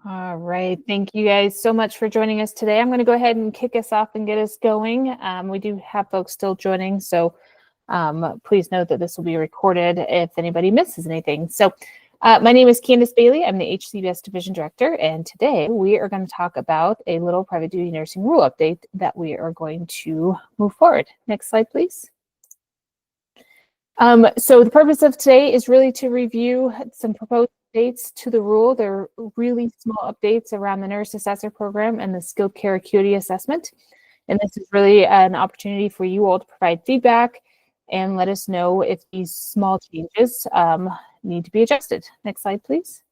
All right. Thank you guys so much for joining us today. I'm going to go ahead and kick us off and get us going. We do have folks still joining, so please note that this will be recorded if anybody misses anything. So my name is Candace Bailey. I'm the HCBS Division Director, and today we are going to talk about a little private duty nursing rule update that we are going to move forward. Next slide, please. So the purpose of today is really to review some proposed updates to the rule. They're really small updates around the Nurse Assessor program and the Skilled Care Acuity Assessment. And this is really an opportunity for you all to provide feedback and let us know if these small changes need to be adjusted. Next slide, please.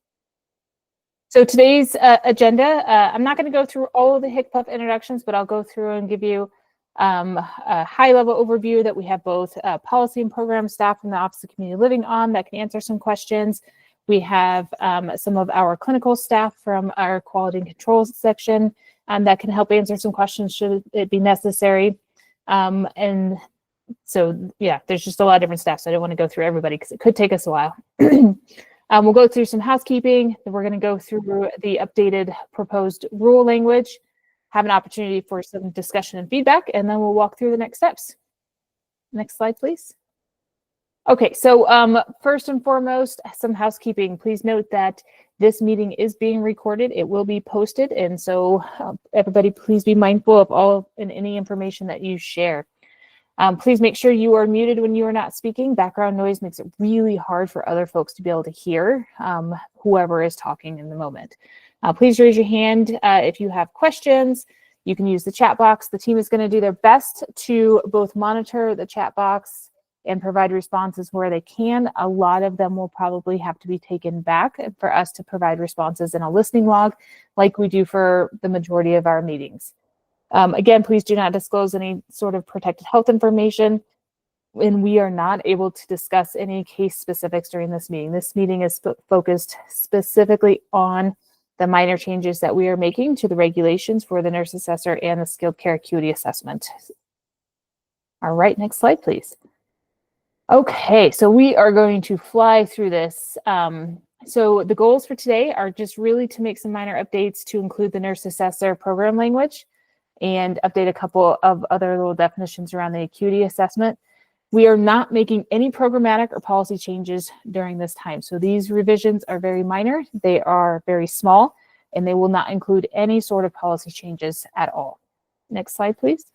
So today's agenda, I'm not going to go through all of the HCPUF introductions, but I'll go through and give you a high-level overview that we have both policy and program staff from the Office of Community Living on that can answer some questions. We have some of our clinical staff from our quality and controls section that can help answer some questions should it be necessary. And so, yeah, there's just a lot of different staff, so I don't want to go through everybody because it could take us a while. We'll go through some housekeeping, then we're going to go through the updated proposed rule language, have an opportunity for some discussion and feedback, and then we'll walk through the next steps. Next slide, please. Okay, so first and foremost, some housekeeping. Please note that this meeting is being recorded. It will be posted, and so everybody please be mindful of all and any information that you share. Please make sure you are muted when you are not speaking. Background noise makes it really hard for other folks to be able to hear whoever is talking in the moment. Please raise your hand if you have questions. You can use the chat box. The team is going to do their best to both monitor the chat box and provide responses where they can. A lot of them will probably have to be taken back for us to provide responses in a listening log like we do for the majority of our meetings. Again, please do not disclose any sort of protected health information, and we are not able to discuss any case specifics during this meeting. This meeting is focused specifically on the minor changes that we are making to the regulations for the Nurse Assessor and the Skilled Care Acuity Assessment. All right, next slide, please. Okay, so we are going to fly through this. So the goals for today are just really to make some minor updates to include the Nurse Assessor program language and update a couple of other little definitions around the acuity assessment. We are not making any programmatic or policy changes during this time. So these revisions are very minor, they are very small, and they will not include any sort of policy changes at all. Next slide, please.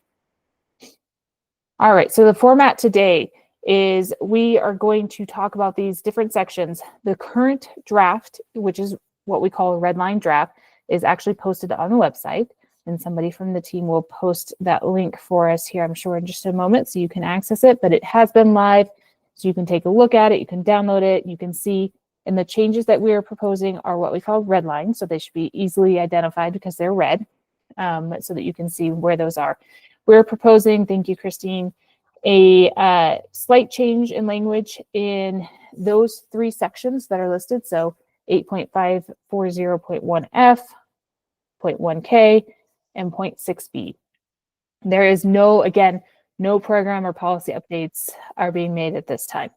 All right, so the format today is we are going to talk about these different sections. The current draft, which is what we call a red line draft, is actually posted on the website. And somebody from the team will post that link for us here, I'm sure, in just a moment, so you can access it. But it has been live, so you can take a look at it, you can download it, you can see. And the changes that we are proposing are what we call red lines, so they should be easily identified because they're red, so that you can see where those are. We're proposing, thank you, Christine, a slight change in language in those three sections that are listed. So 8.540.1F, 0.1K, and 0.6B. There is no, again, no program or policy updates are being made at this time.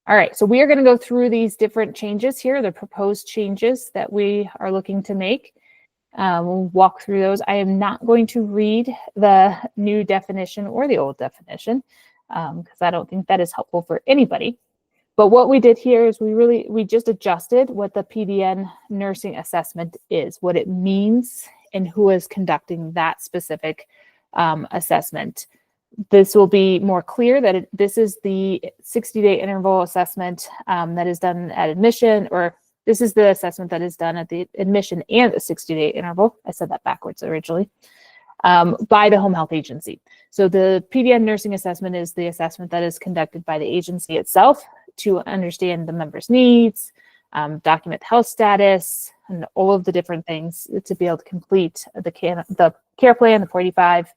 All right, so we are going to go through these different changes here, the proposed changes that we are looking to make. We'll walk through those. I am not going to read the new definition or the old definition because I don't think that is helpful for anybody. But what we did here is we just adjusted what the PDN nursing assessment is, what it means, and who is conducting that specific assessment. This will be more clear that this is the 60-day interval assessment that is done at admission, or this is the assessment that is done at the admission and the 60-day interval. I said that backwards originally, by the home health agency. So the PDN nursing assessment is the assessment that is conducted by the agency itself to understand the member's needs, document health status, and all of the different things to be able to complete the care plan, the 45,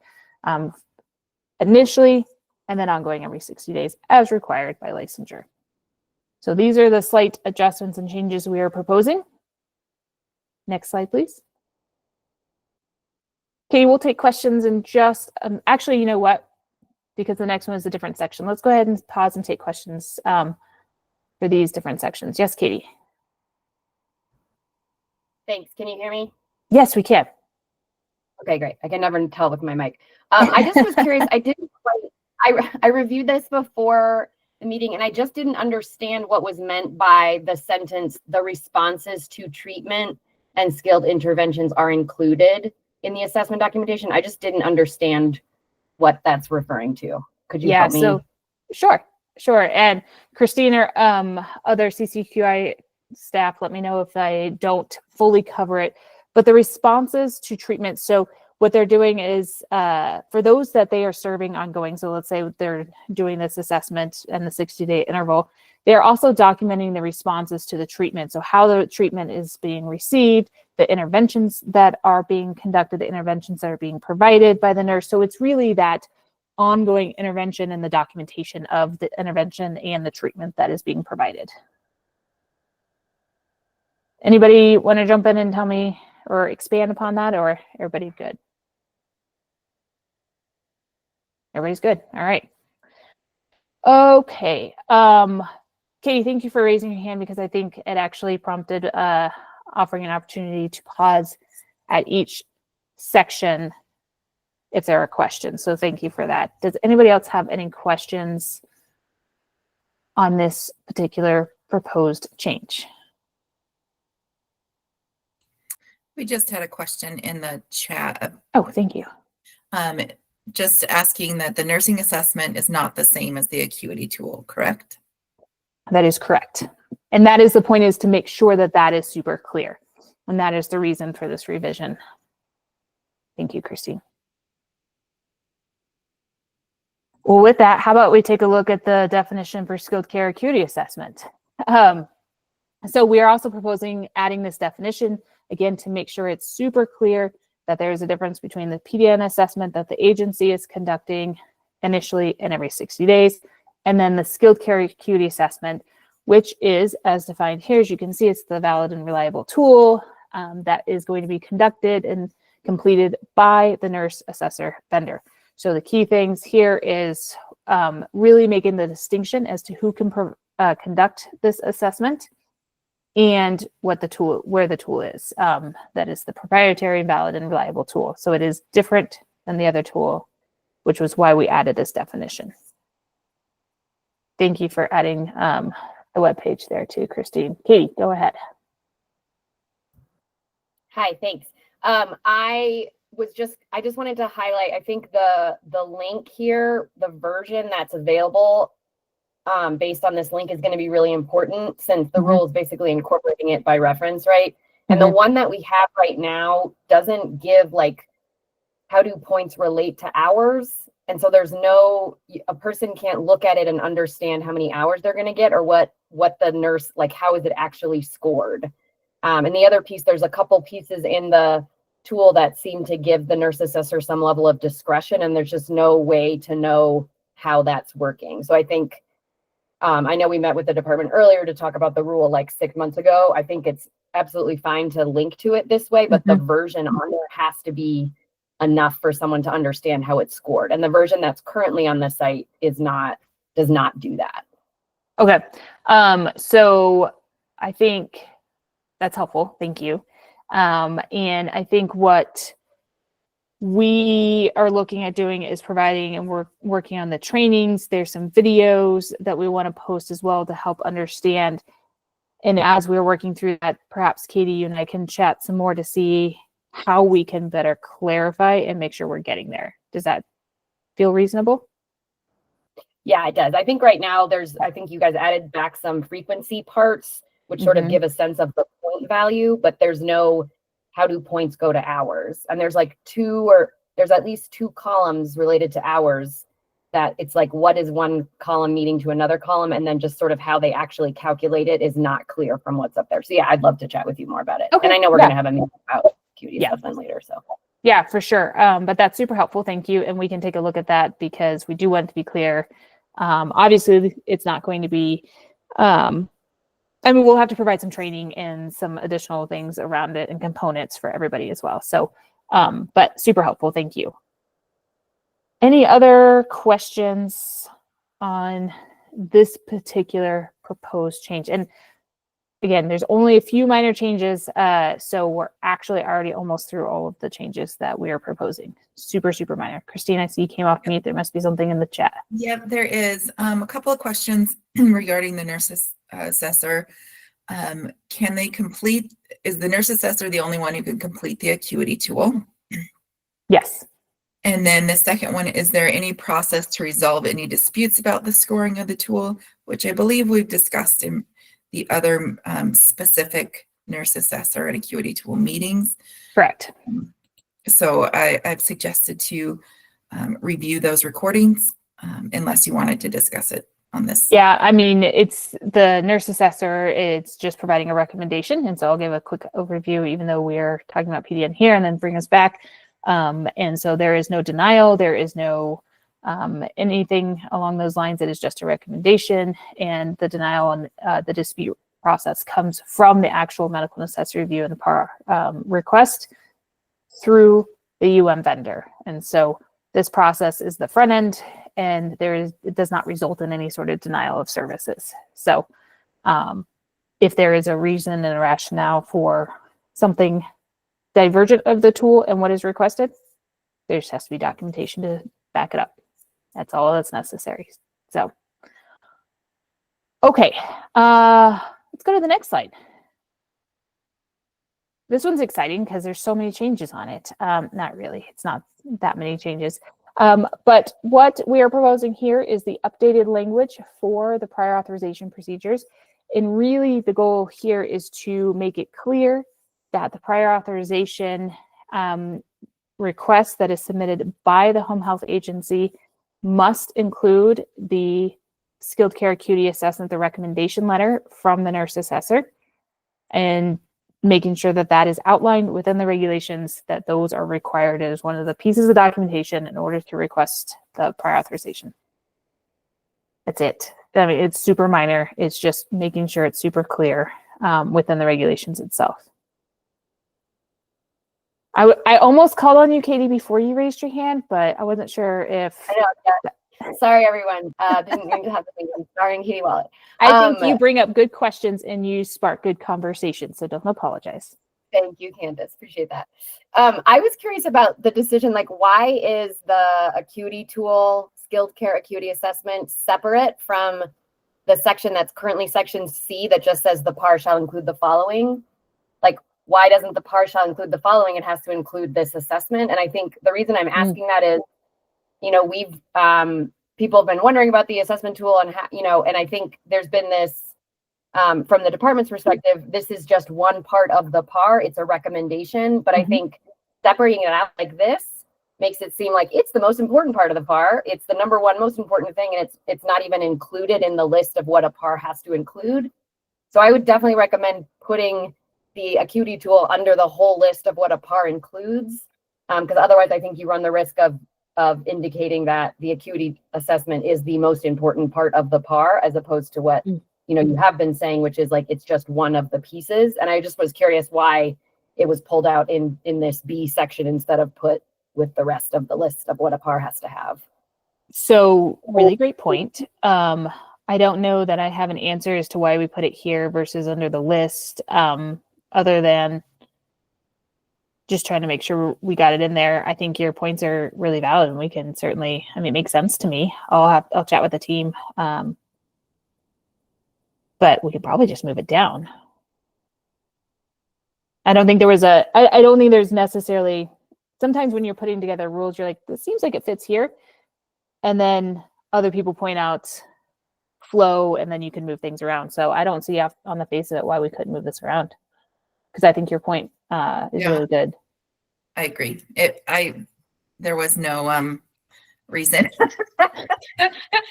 initially, and then ongoing every 60 days as required by licensure. So these are the slight adjustments and changes we are proposing. Next slide, please. Okay, we'll take questions in just, actually, you know what? Because the next one is a different section. Let's go ahead and pause and take questions for these different sections. Yes, Katie. Thanks. Can you hear me? Yes, we can. Okay, great. I can never tell with my mic. I just was curious. I reviewed this before the meeting, and I just didn't understand what was meant by the sentence, the responses to treatment and skilled interventions are included in the assessment documentation. I just didn't understand what that's referring to. Could you help me? So sure. And Christine or other CCQI staff, let me know if I don't fully cover it. But the responses to treatment, so what they're doing is for those that they are serving ongoing, so let's say they're doing this assessment and the 60-day interval, they're also documenting the responses to the treatment. So how the treatment is being received, the interventions that are being conducted, the interventions that are being provided by the nurse. So it's really that ongoing intervention and the documentation of the intervention and the treatment that is being provided. Anybody want to jump in and tell me or expand upon that, or everybody good? Everybody's good. All right. Okay. Katie, thank you for raising your hand, because I think it actually prompted offering an opportunity to pause at each section if there are questions. So thank you for that. Does anybody else have any questions on this particular proposed change? We just had a question in the chat. Oh, thank you. Just asking that the nursing assessment is not the same as the acuity tool, correct? That is correct. And that is the point, is to make sure that that is super clear. And that is the reason for this revision. Thank you, Christine. Well, with that, how about we take a look at the definition for skilled care acuity assessment? So we are also proposing adding this definition, again, to make sure it's super clear that there is a difference between the PDN assessment that the agency is conducting initially and every 60 days, and then the skilled care acuity assessment, which is, as defined here, as you can see, it's the valid and reliable tool that is going to be conducted and completed by the nurse assessor vendor. So the key things here is really making the distinction as to who can conduct this assessment and what the tool, where the tool is. That is the proprietary, valid, and reliable tool. So it is different than the other tool, which was why we added this definition. Thank you for adding the web page there too, Christine. Katie, go ahead. Hi, thanks. I just wanted to highlight, I think the link here, the version that's available based on this link is going to be really important, since the rule is basically incorporating it by reference, right? And the one that we have right now doesn't give like, how do points relate to hours? And so there's no, a person can't look at it and understand how many hours they're going to get, or what the nurse, like how is it actually scored? And the other piece, there's a couple pieces in the tool that seem to give the nurse assessor some level of discretion, and there's just no way to know how that's working. So I think, I know we met with the department earlier to talk about the rule like 6 months ago. I think it's absolutely fine to link to it this way, but the version on there has to be enough for someone to understand how it's scored. And the version that's currently on the site does not do that. Okay. So I think that's helpful. Thank you. And I think what we are looking at doing is providing, and we're working on the trainings. There's some videos that we want to post as well to help understand. And as we're working through that, perhaps Katie, you and I can chat some more to see how we can better clarify and make sure we're getting there. Does that feel reasonable? Yeah, it does. I think right now I think you guys added back some frequency parts, which sort of give a sense of the point value, but there's no, how do points go to hours? And there's like there's at least 2 columns related to hours, that it's like, what is one column meeting to another column? And then just sort of how they actually calculate it is not clear from what's up there. So yeah, I'd love to chat with you more about it. Okay. And I know we're going to have a meeting about acuity assessment later. So yeah, for sure. But that's super helpful. Thank you. And we can take a look at that, because we do want it to be clear. Obviously it's not going to be, I mean, we'll have to provide some training and some additional things around it and components for everybody as well. So, but super helpful. Thank you. Any other questions on this particular proposed change? And again, there's only a few minor changes. So we're actually already almost through all of the changes that we are proposing. Super, super minor. Christine, I see you came off mute. There must be something in the chat. Yep, there is a couple of questions regarding the nurse assessor. Can they complete, is the nurse assessor the only one who can complete the acuity tool? Yes. And then the second one, is there any process to resolve any disputes about the scoring of the tool, which I believe we've discussed in the other specific nurse assessor and acuity tool meetings. Correct. So I've suggested to review those recordings unless you wanted to discuss it on this. Yeah, I mean, it's the nurse assessor, it's just providing a recommendation. And so I'll give a quick overview, even though we're talking about PDN here, and then bring us back. And so there is no denial, there is no anything along those lines. It is just a recommendation, and the denial and the dispute process comes from the actual medical necessity review and the PAR request through the vendor. And so this process is the front end, and it does not result in any sort of denial of services. So if there is a reason and a rationale for something divergent of the tool and what is requested, there just has to be documentation to back it up. That's all that's necessary. So, okay, let's go to the next slide. This one's exciting because there's so many changes on it. Not really, it's not that many changes. But what we are proposing here is the updated language for the prior authorization procedures. And really the goal here is to make it clear that the prior authorization request that is submitted by the home health agency must include the skilled care acuity assessment, the recommendation letter from the nurse assessor, and making sure that that is outlined within the regulations, that those are required as one of the pieces of documentation in order to request the prior authorization. That's it. I mean, it's super minor. It's just making sure it's super clear within the regulations itself. I almost called on you, Katie, before you raised your hand, but I wasn't sure if... I know, yeah. Sorry, everyone. Didn't mean to have to think I'm starring Katie Wallet. I think you bring up good questions and you spark good conversation, so don't apologize. Thank you, Candace. Appreciate that. I was curious about the decision, like why is the acuity tool, skilled care acuity assessment, separate from the section that's currently section C that just says the PAR shall include the following? Like, why doesn't the PAR shall include the following? It has to include this assessment. And I think the reason I'm asking that is, you know, we've people have been wondering about the assessment tool and how, you know, and I think there's been this from the department's perspective, this is just one part of the PAR. It's a recommendation, but I think separating it out like this makes it seem like it's the most important part of the PAR. It's the number one most important thing, and it's not even included in the list of what a PAR has to include. So I would definitely recommend putting the acuity tool under the whole list of what a PAR includes, because otherwise I think you run the risk of indicating that the acuity assessment is the most important part of the PAR, as opposed to what you know you have been saying, which is like it's just one of the pieces. And I just was curious why it was pulled out in this B section instead of put with the rest of the list of what a PAR has to have. So really great point. I don't know that I have an answer as to why we put it here versus under the list, other than just trying to make sure we got it in there. I think your points are really valid, and we can certainly, I mean, it makes sense to me. I'll chat with the team. But we could probably just move it down. I don't think there was I don't think there's necessarily, sometimes when you're putting together rules, you're like, this seems like it fits here. And then other people point out flow, and then you can move things around. So I don't see on the face of it why we couldn't move this around. Because I think your point is really good. I agree. There was no reason.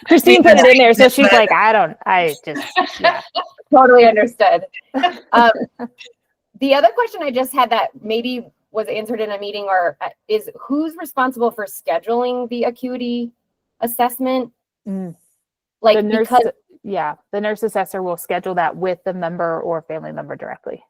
Christine put it in there, so she's like, I just Totally understood. The other question I just had that maybe was answered in a meeting is who's responsible for scheduling the acuity assessment? Like the nurse assessor will schedule that with the member or family member directly.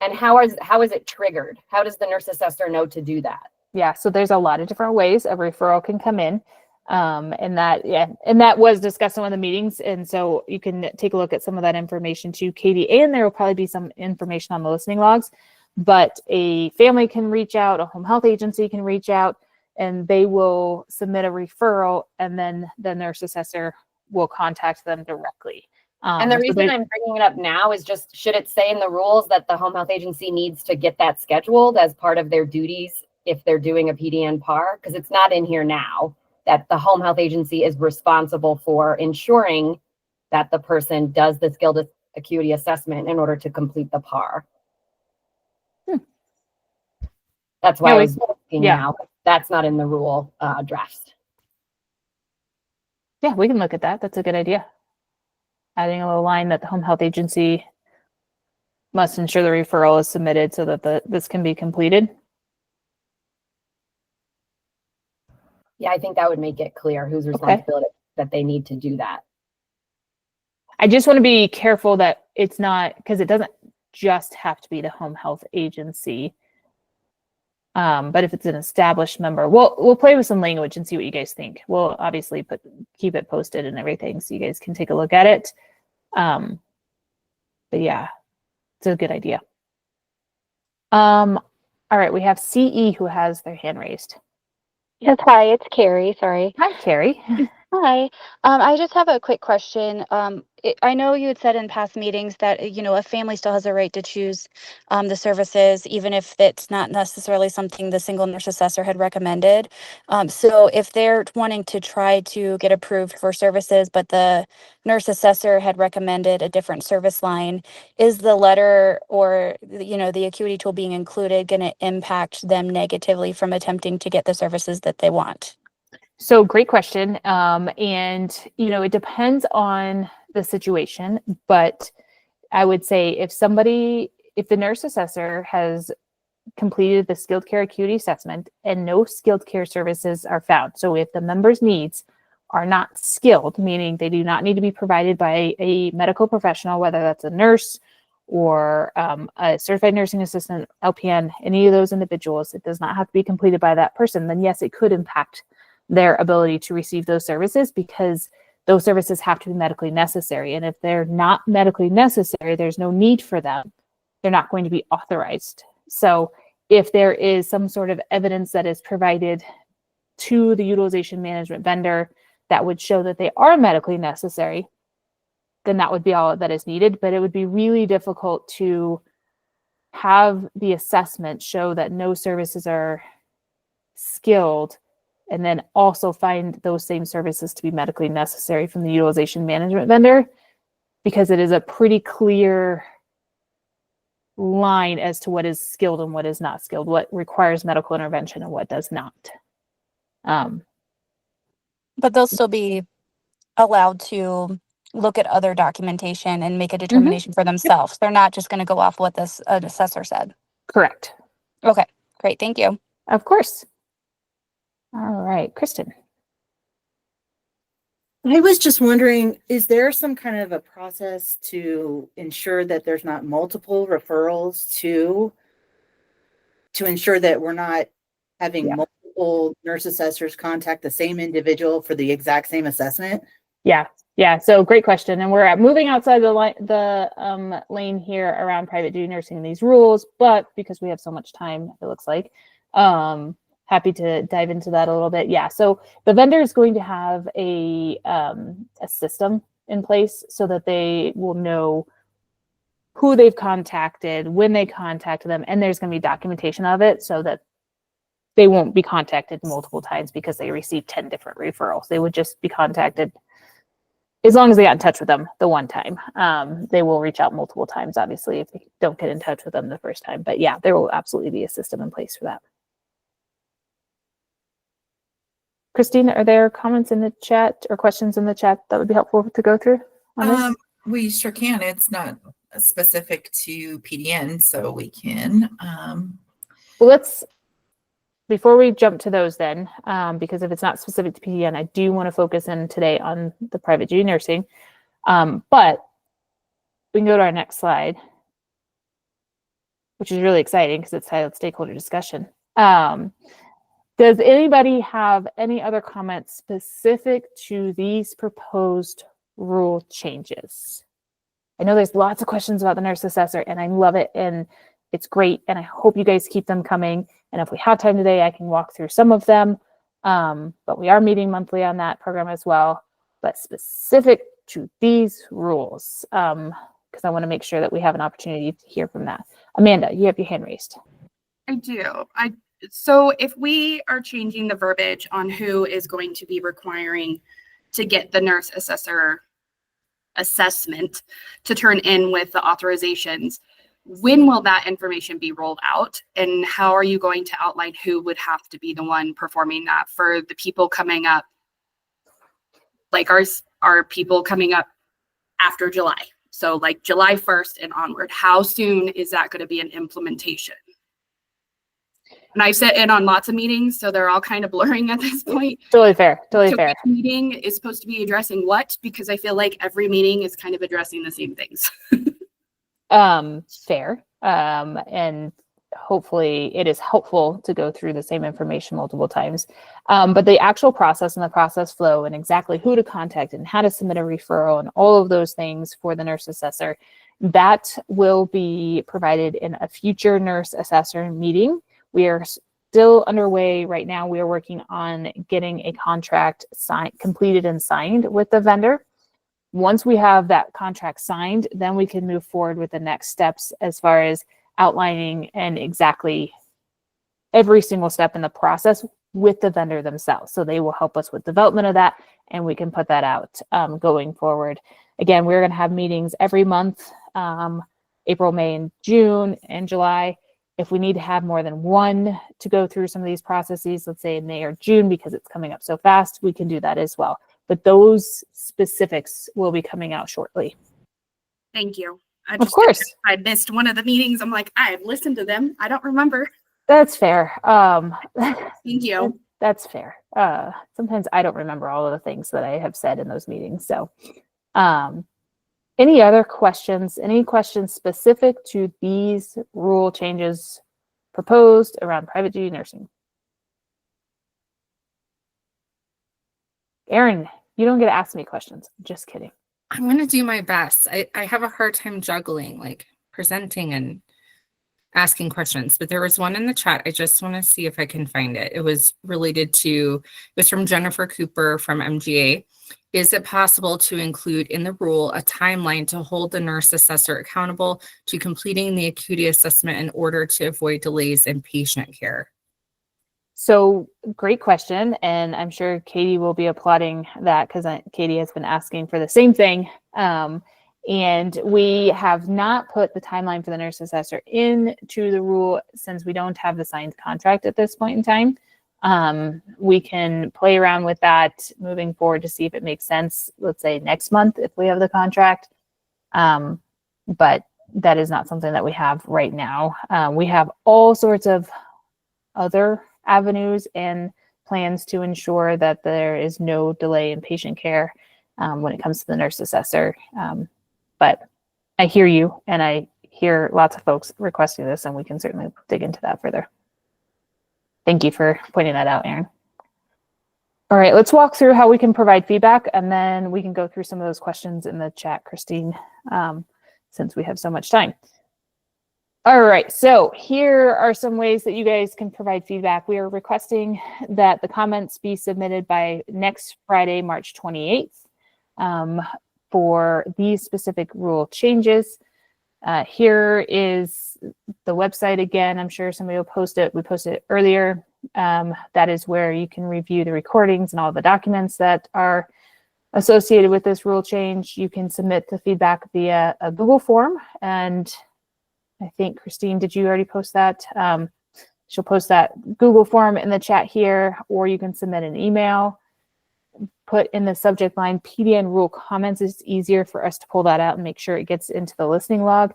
And how is it triggered? How does the nurse assessor know to do that? Yeah, so there's a lot of different ways a referral can come in. And that was discussed in one of the meetings. And so you can take a look at some of that information too, Katie, and there will probably be some information on the listening logs, but a family can reach out, a home health agency can reach out, and they will submit a referral, and then the nurse assessor will contact them directly. And the reason I'm bringing it up now is just, should it say in the rules that the home health agency needs to get that scheduled as part of their duties if they're doing a PDN PAR? Because it's not in here now, that the home health agency is responsible for ensuring that the person does the skilled acuity assessment in order to complete the PAR. That's why I was asking now. That's not in the rule drafts. Yeah, we can look at that. That's a good idea. Adding a little line that the home health agency must ensure the referral is submitted so that this can be completed. Yeah, I think that would make it clear whose responsibility that they need to do that. I just want to be careful that it's not, because it doesn't just have to be the home health agency. But if it's an established member, we'll play with some language and see what you guys think. We'll obviously keep it posted and everything so you guys can take a look at it. But yeah, it's a good idea. All right, we have CE who has their hand raised. Yes, hi, it's Carrie. Sorry. Hi, Carrie. Hi. I just have a quick question. I know you had said in past meetings that, a family still has a right to choose the services, even if it's not necessarily something the single nurse assessor had recommended. So if they're wanting to try to get approved for services, but the nurse assessor had recommended a different service line, is the letter or, the acuity tool being included going to impact them negatively from attempting to get the services that they want? So great question. And, it depends on the situation, but I would say if the nurse assessor has completed the skilled care acuity assessment and no skilled care services are found. So if the member's needs are not skilled, meaning they do not need to be provided by a medical professional, whether that's a nurse or a certified nursing assistant, LPN, any of those individuals, it does not have to be completed by that person, then yes, it could impact their ability to receive those services because those services have to be medically necessary. And if they're not medically necessary, there's no need for them. They're not going to be authorized. So if there is some sort of evidence that is provided to the utilization management vendor that would show that they are medically necessary, then that would be all that is needed. But it would be really difficult to have the assessment show that no services are skilled and then also find those same services to be medically necessary from the utilization management vendor, because it is a pretty clear line as to what is skilled and what is not skilled, what requires medical intervention and what does not. But they'll still be allowed to look at other documentation and make a determination for themselves. Yep. They're not just going to go off what this assessor said. Correct. Okay, great. Thank you. Of course. All right, Kristen. I was just wondering, is there some kind of a process to ensure that there's not multiple referrals to ensure that we're not having multiple nurse assessors contact the same individual for the exact same assessment? Yeah. So great question. And we're moving outside the lane here around private duty nursing and these rules, but because we have so much time, it looks like, happy to dive into that a little bit. Yeah. So the vendor is going to have a system in place so that they will know who they've contacted, when they contacted them, and there's going to be documentation of it so that they won't be contacted multiple times because they received 10 different referrals. They would just be contacted as long as they got in touch with them the one time. They will reach out multiple times, obviously, if they don't get in touch with them the first time. But yeah, there will absolutely be a system in place for that. Christine, are there comments in the chat or questions in the chat that would be helpful to go through on this? We sure can. It's not specific to PDN, so we can. Well, before we jump to those then, because if it's not specific to PDN, I do want to focus in today on the private duty nursing. But we can go to our next slide, which is really exciting because it's titled Stakeholder Discussion. Does anybody have any other comments specific to these proposed rule changes? I know there's lots of questions about the nurse assessor, and I love it, and it's great, and I hope you guys keep them coming. And if we have time today, I can walk through some of them. But we are meeting monthly on that program as well. But specific to these rules, because I want to make sure that we have an opportunity to hear from that. Amanda, you have your hand raised. I do. So if we are changing the verbiage on who is going to be requiring to get the nurse assessor assessment to turn in with the authorizations, when will that information be rolled out? And how are you going to outline who would have to be the one performing that for the people coming up? Like are people coming up after July? So like July 1st and onward, how soon is that going to be an implementation? And I've sat in on lots of meetings, so they're all kind of blurring at this point. Totally fair. Totally So fair. which meeting is supposed to be addressing what? Because I feel like every meeting is kind of addressing the same things. Fair. And hopefully it is helpful to go through the same information multiple times. But the actual process and the process flow and exactly who to contact and how to submit a referral and all of those things for the nurse assessor, that will be provided in a future nurse assessor meeting. We are still underway right now. We are working on getting a contract completed and signed with the vendor. Once we have that contract signed, then we can move forward with the next steps as far as outlining and exactly every single step in the process with the vendor themselves. So they will help us with development of that, and we can put that out going forward. Again, we're going to have meetings every month, April, May, and June, and July. If we need to have more than one to go through some of these processes, let's say in May or June, because it's coming up so fast, we can do that as well. But those specifics will be coming out shortly. Thank you. Of course. I missed one of the meetings. I'm like, I've listened to them. I don't remember. That's fair. Thank you. That's fair. Sometimes I don't remember all of the things that I have said in those meetings. So any other questions? Any questions specific to these rule changes proposed around private duty nursing? Erin, you don't get to ask me questions. Just kidding. I'm going to do my best. I have a hard time juggling, like presenting and asking questions, but there was one in the chat. I just want to see if I can find it. It was related to, it was from Jennifer Cooper from MGA. Is it possible to include in the rule a timeline to hold the nurse assessor accountable to completing the acuity assessment in order to avoid delays in patient care? So great question. And I'm sure Katie will be applauding that because Katie has been asking for the same thing. And we have not put the timeline for the nurse assessor into the rule since we don't have the signed contract at this point in time. We can play around with that moving forward to see if it makes sense, let's say next month if we have the contract. But that is not something that we have right now. We have all sorts of other avenues and plans to ensure that there is no delay in patient care when it comes to the nurse assessor. But I hear you, and I hear lots of folks requesting this, and we can certainly dig into that further. Thank you for pointing that out, Erin. All right, let's walk through how we can provide feedback, and then we can go through some of those questions in the chat, Christine, since we have so much time. All right, so here are some ways that you guys can provide feedback. We are requesting that the comments be submitted by next Friday, March 28th for these specific rule changes. Here is the website again. I'm sure somebody will post it. We posted it earlier. That is where you can review the recordings and all the documents that are associated with this rule change. You can submit the feedback via a Google form, and I think, Christine, did you already post that? She'll post that Google form in the chat here, or you can submit an email. Put in the subject line PDN rule comments. It's easier for us to pull that out and make sure it gets into the listening log.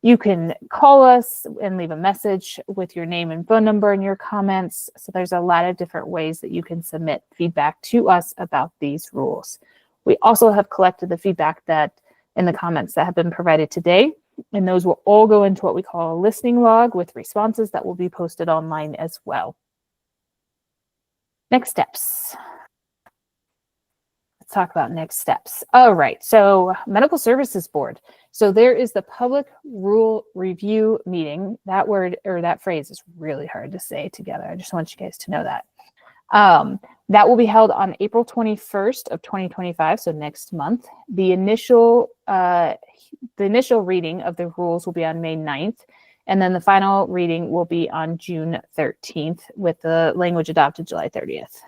You can call us and leave a message with your name and phone number and your comments. So there's a lot of different ways that you can submit feedback to us about these rules. We also have collected the feedback that in the comments that have been provided today, and those will all go into what we call a listening log with responses that will be posted online as well. Next steps. Let's talk about next steps. All right, so Medical Services Board. So there is the public rule review meeting. That word or that phrase is really hard to say together. I just want you guys to know that. That will be held on April 21st of 2025, so next month. The initial reading of the rules will be on May 9th, and then the final reading will be on June 13th with the language adopted July 30th.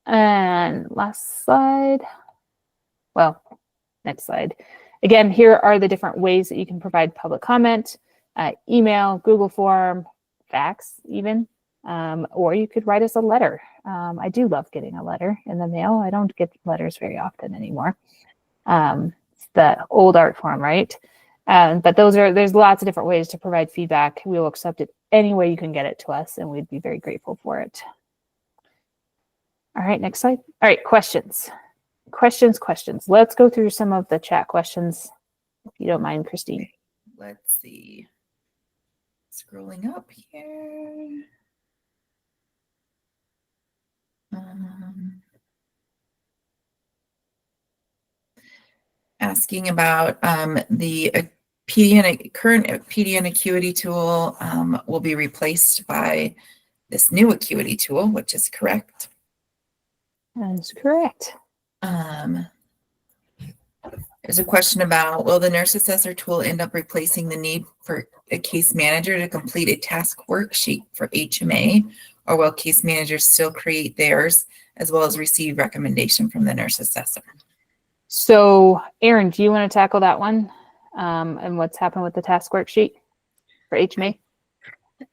And last slide. Well, next slide. Again, here are the different ways that you can provide public comment, email, Google form, fax even, or you could write us a letter. I do love getting a letter in the mail. I don't get letters very often anymore. It's the old art form, right? But there's lots of different ways to provide feedback. We will accept it any way you can get it to us, and we'd be very grateful for it. All right, next slide. All right, questions. Questions. Let's go through some of the chat questions, if you don't mind, Christine. Let's see. Scrolling up here. Asking about the current PDN acuity tool will be replaced by this new acuity tool, which is correct. That is correct. There's a question about, will the Nurse Assessor tool end up replacing the need for a case manager to complete a task worksheet for HMA, or will case managers still create theirs as well as receive recommendation from the Nurse Assessor? So, Erin, do you want to tackle that one? And what's happened with the task worksheet for HMA?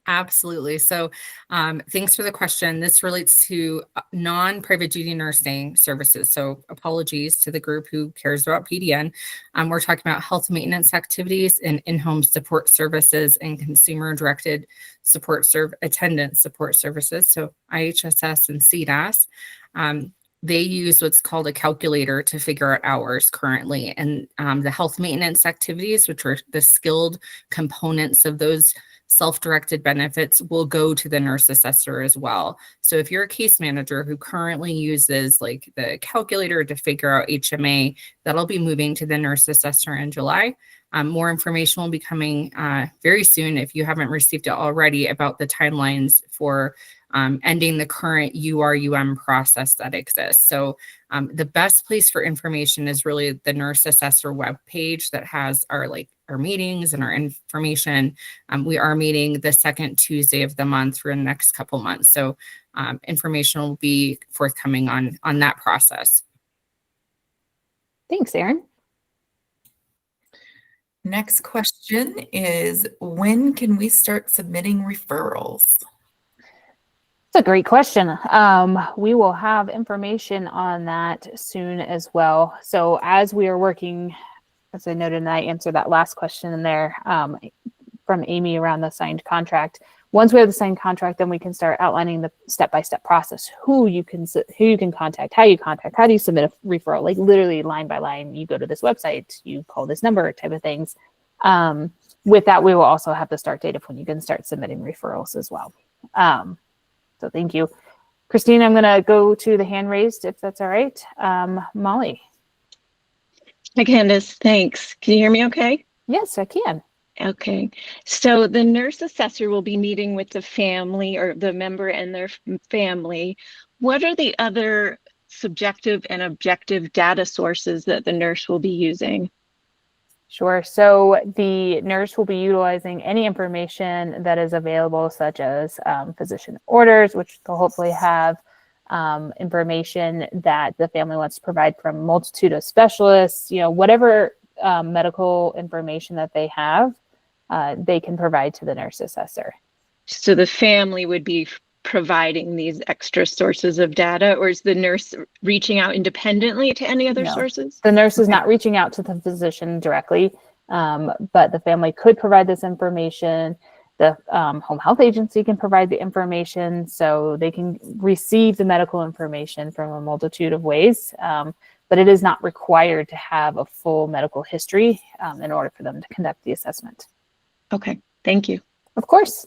Absolutely. So thanks for the question. This relates to non-private duty nursing services. So apologies to the group who cares about PDN. We're talking about health maintenance activities and in-home support services and consumer-directed attendance support services. So IHSS and CDAS. They use what's called a calculator to figure out hours currently. And the health maintenance activities, which are the skilled components of those self-directed benefits, will go to the nurse assessor as well. So if you're a case manager who currently uses like the calculator to figure out HMA, that'll be moving to the nurse assessor in July. More information will be coming very soon, if you haven't received it already, about the timelines for ending the current URUM process that exists. So the best place for information is really the nurse assessor webpage that has our meetings and our information. We are meeting the second Tuesday of the month for the next couple months. So information will be forthcoming on that process. Thanks, Erin. Next question is, when can we start submitting referrals? That's a great question. We will have information on that soon as well. So as we are working, as I noted, and I answered that last question in there from Amy around the signed contract. Once we have the signed contract, then we can start outlining the step-by-step process, who you can contact, how do you submit a referral, like literally line by line. You go to this website, you call this number, type of things. With that, we will also have the start date of when you can start submitting referrals as well. So thank you. Christine, I'm going to go to the hand raised, if that's all right. Molly. Hi, Candace. Thanks. Can you hear me okay? Yes, I can. Okay. So the nurse assessor will be meeting with the family or the member and their family. What are the other subjective and objective data sources that the nurse will be using? Sure. So the nurse will be utilizing any information that is available, such as physician orders, which they'll hopefully have, information that the family wants to provide from a multitude of specialists, whatever medical information that they have, they can provide to the nurse assessor. So the family would be providing these extra sources of data, or is the nurse reaching out independently to any other sources? The nurse is not reaching out to the physician directly, but the family could provide this information. The home health agency can provide the information, so they can receive the medical information from a multitude of ways, but it is not required to have a full medical history in order for them to conduct the assessment. Okay, thank you. Of course.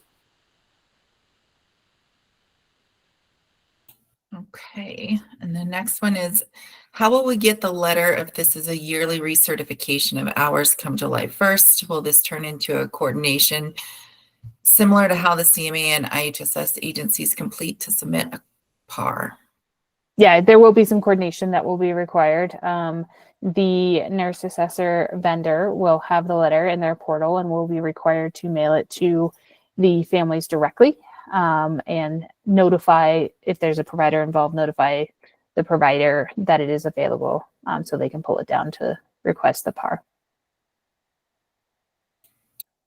Okay, and the next one is, how will we get the letter if this is a yearly recertification of hours come July 1st? Will this turn into a coordination similar to how the CMA and IHSS agencies complete to submit a PAR? Yeah, there will be some coordination that will be required. The nurse assessor vendor will have the letter in their portal and will be required to mail it to the families directly, and notify, if there's a provider involved, notify the provider that it is available, so they can pull it down to request the PAR.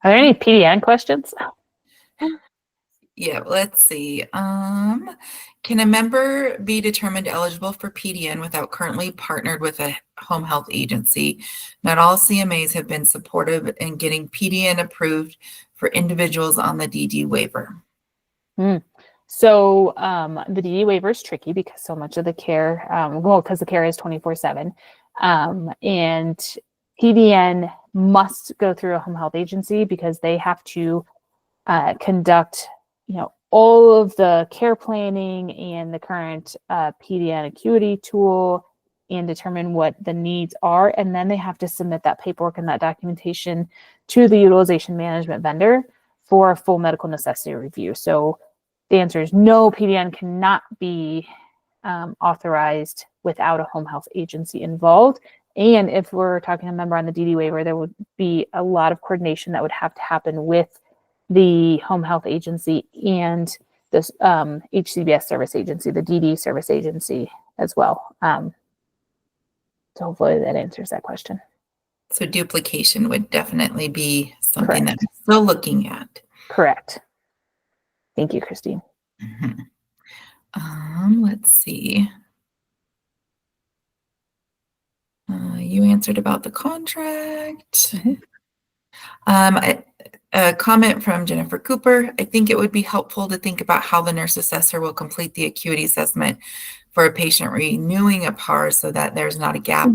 Are there any PDN questions? Yeah, let's see. Can a member be determined eligible for PDN without currently partnered with a home health agency? Not all CMAs have been supportive in getting PDN approved for individuals on the DD waiver. So the DD waiver is tricky because so much of the care, because the care is 24/7, and PDN must go through a home health agency because they have to conduct, all of the care planning and the current PDN acuity tool and determine what the needs are. And then they have to submit that paperwork and that documentation to the utilization management vendor for a full medical necessity review. So the answer is no, PDN cannot be authorized without a home health agency involved. And if we're talking a member on the DD waiver, there would be a lot of coordination that would have to happen with the home health agency and this HCBS service agency, the DD service agency as well. So hopefully that answers that question. So duplication would definitely be something Correct. that we're still looking at. Correct. Thank you, Christine. Mm-hmm. Let's see. You answered about the contract. A comment from Jennifer Cooper. I think it would be helpful to think about how the nurse assessor will complete the acuity assessment for a patient renewing a PAR so that there's not a gap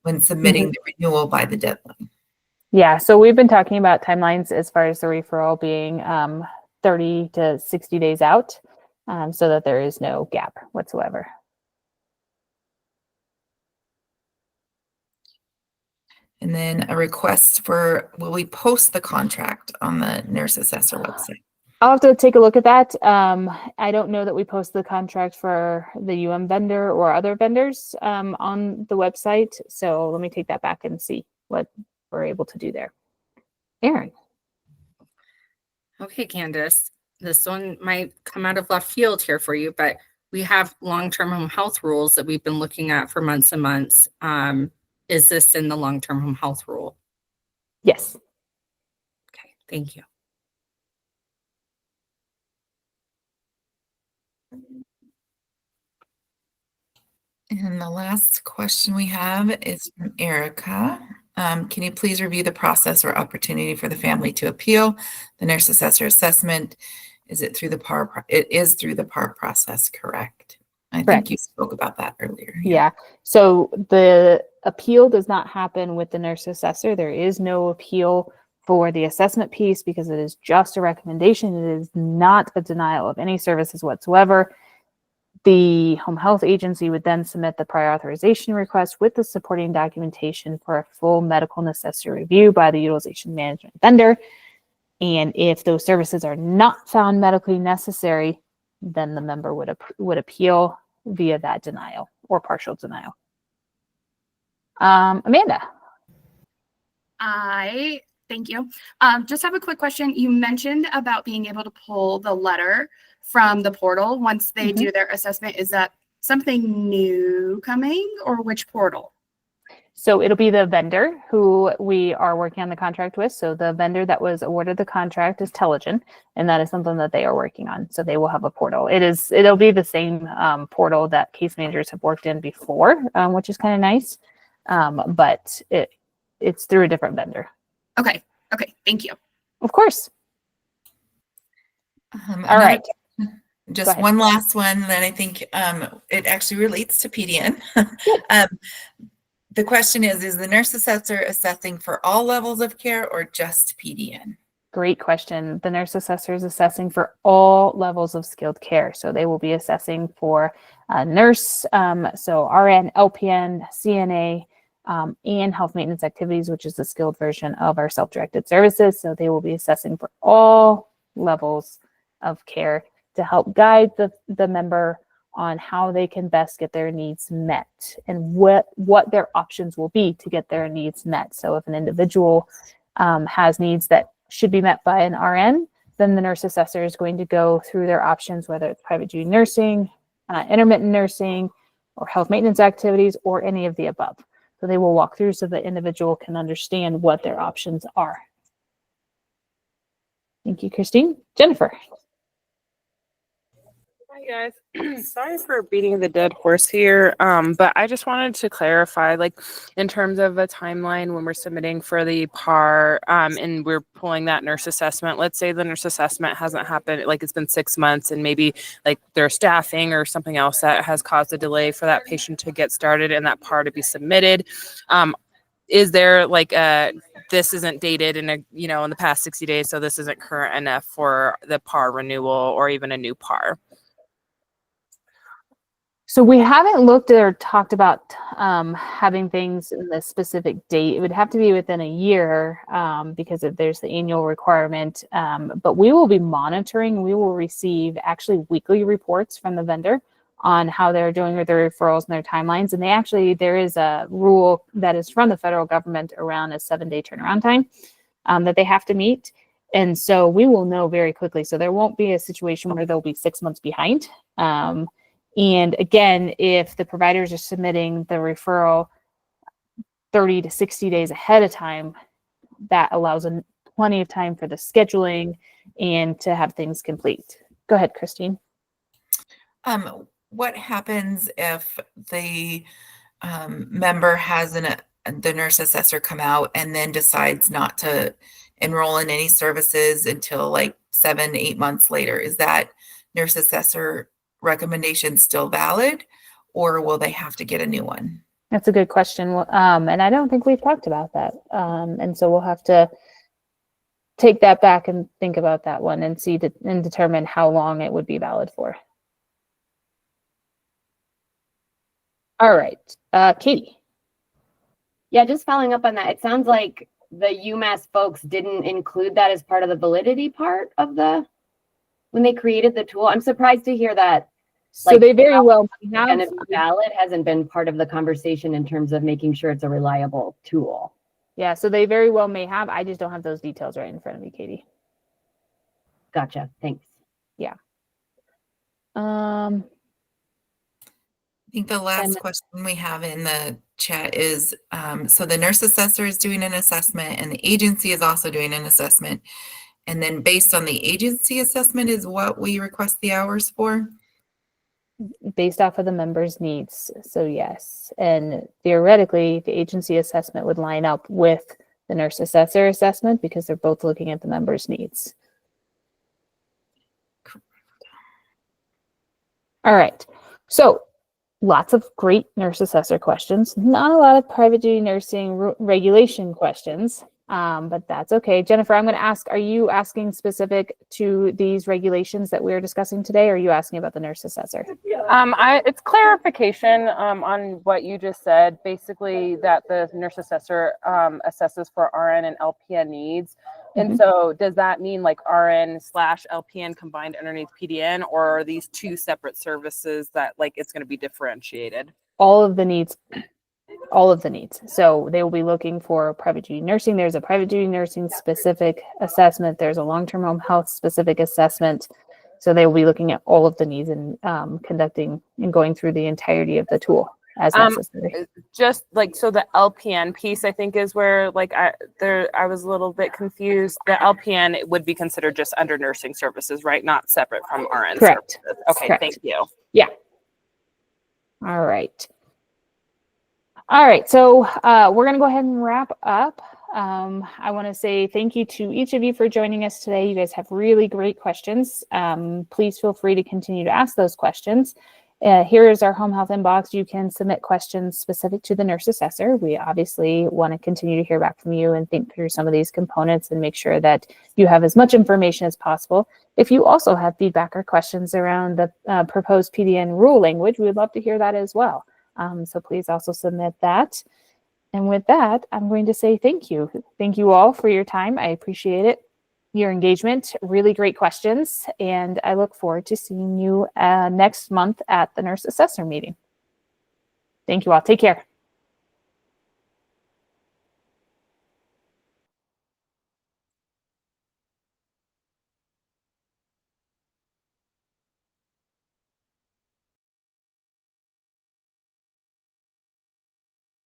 when submitting the renewal by the deadline. Yeah, so we've been talking about timelines as far as the referral being 30 to 60 days out, so that there is no gap whatsoever. And then a request for, will we post the contract on the nurse assessor website? I'll have to take a look at that. I don't know that we post the contract for the UM vendor or other vendors on the website. So let me take that back and see what we're able to do there. Erin. Okay, Candace, this one might come out of left field here for you, but we have long-term home health rules that we've been looking at for months and months. Is this in the long-term home health rule? Yes. Okay, thank you. And the last question we have is from Erica. Can you please review the process or opportunity for the family to appeal the nurse assessor assessment? Is it through the PAR? It is through the PAR process, correct? I think you spoke about that earlier. Yeah. So the appeal does not happen with the nurse assessor. There is no appeal for the assessment piece because it is just a recommendation. It is not a denial of any services whatsoever. The home health agency would then submit the prior authorization request with the supporting documentation for a full medical necessity review by the utilization management vendor. And if those services are not found medically necessary, then the member would appeal via that denial or partial denial. Amanda. Thank you. Just have a quick question. You mentioned about being able to pull the letter from the portal once they do their assessment. Is that something new coming, or which portal? So it'll be the vendor who we are working on the contract with. So the vendor that was awarded the contract is Telegen, and that is something that they are working on. So they will have a portal. It'll be the same portal that case managers have worked in before, which is kind of nice. But it's through a different vendor. Okay. Thank you. Of course. All right. Just one last one that I think it actually relates to PDN. The question is the nurse assessor assessing for all levels of care or just PDN? Great question. The nurse assessor is assessing for all levels of skilled care. So they will be assessing for nurse, so RN, LPN, CNA, and health maintenance activities, which is the skilled version of our self-directed services. So they will be assessing for all levels of care to help guide the member on how they can best get their needs met and what their options will be to get their needs met. So if an individual has needs that should be met by an RN, then the nurse assessor is going to go through their options, whether it's private duty nursing, intermittent nursing, or health maintenance activities, or any of the above. So they will walk through so the individual can understand what their options are. Thank you, Christine. Jennifer. Hi guys, sorry for beating the dead horse here, but I just wanted to clarify, like in terms of a timeline when we're submitting for the PAR and we're pulling that nurse assessment. Let's say the nurse assessment hasn't happened, like it's been 6 months and maybe like there's staffing or something else that has caused a delay for that patient to get started and that PAR to be submitted. Is there like this isn't dated in in the past 60 days, so this isn't current enough for the PAR renewal or even a new PAR? So we haven't looked at or talked about having things in the specific date. It would have to be within a year because there's the annual requirement. But we will be monitoring. We will receive actually weekly reports from the vendor on how they're doing with their referrals and their timelines. And there is a rule that is from the federal government around a 7-day turnaround time that they have to meet. And so we will know very quickly. So there won't be a situation where they'll be 6 months behind. And again, if the providers are submitting the referral 30 to 60 days ahead of time, that allows plenty of time for the scheduling and to have things complete. Go ahead, Christine. What happens if the member has the nurse assessor come out and then decides not to enroll in any services until like 7-8 months later? Is that nurse assessor recommendation still valid, or will they have to get a new one? That's a good question. And I don't think we've talked about that. And so we'll have to take that back and think about that one and and determine how long it would be valid for. All right, Katie. Yeah, just following up on that, it sounds like the UMass folks didn't include that as part of the validity part of when they created the tool. I'm surprised to hear that. So they very well have. And if valid hasn't been part of the conversation in terms of making sure it's a reliable tool. Yeah, so they very well may have. I just don't have those details right in front of me, Katie. Gotcha. Thanks. Yeah. I think the last question we have in the chat is, so the nurse assessor is doing an assessment and the agency is also doing an assessment. And then based on the agency assessment is what we request the hours for? Based off of the member's needs. So yes. And theoretically, the agency assessment would line up with the nurse assessor assessment because they're both looking at the member's needs. All right. So lots of great nurse assessor questions, not a lot of private duty nursing regulation questions, but that's okay. Jennifer, I'm going to ask, are you asking specific to these regulations that we're discussing today, or are you asking about the nurse assessor? It's clarification on what you just said, basically that the nurse assessor assesses for RN and LPN needs. And so does that mean like RN/LPN combined underneath PDN, or are these two separate services that like it's going to be differentiated? All of the needs. All of the needs. So they will be looking for private duty nursing. There's a private duty nursing specific assessment. There's a long-term home health specific assessment. So they will be looking at all of the needs and conducting and going through the entirety of the tool as necessary. Just like, so the LPN piece, I think, is where like I was a little bit confused. The LPN would be considered just under nursing services, right? Not separate from RN Correct. services. Okay, Correct. Thank you. Yeah. All right. All right, so we're going to go ahead and wrap up. I want to say thank you to each of you for joining us today. You guys have really great questions. Please feel free to continue to ask those questions. Here is our home health inbox. You can submit questions specific to the nurse assessor. We obviously want to continue to hear back from you and think through some of these components and make sure that you have as much information as possible. If you also have feedback or questions around the proposed PDN rule language, we would love to hear that as well. So please also submit that. And with that, I'm going to say thank you. Thank you all for your time. I appreciate it. Your engagement, really great questions, and I look forward to seeing you next month at the Nurse Assessor meeting. Thank you all. Take care.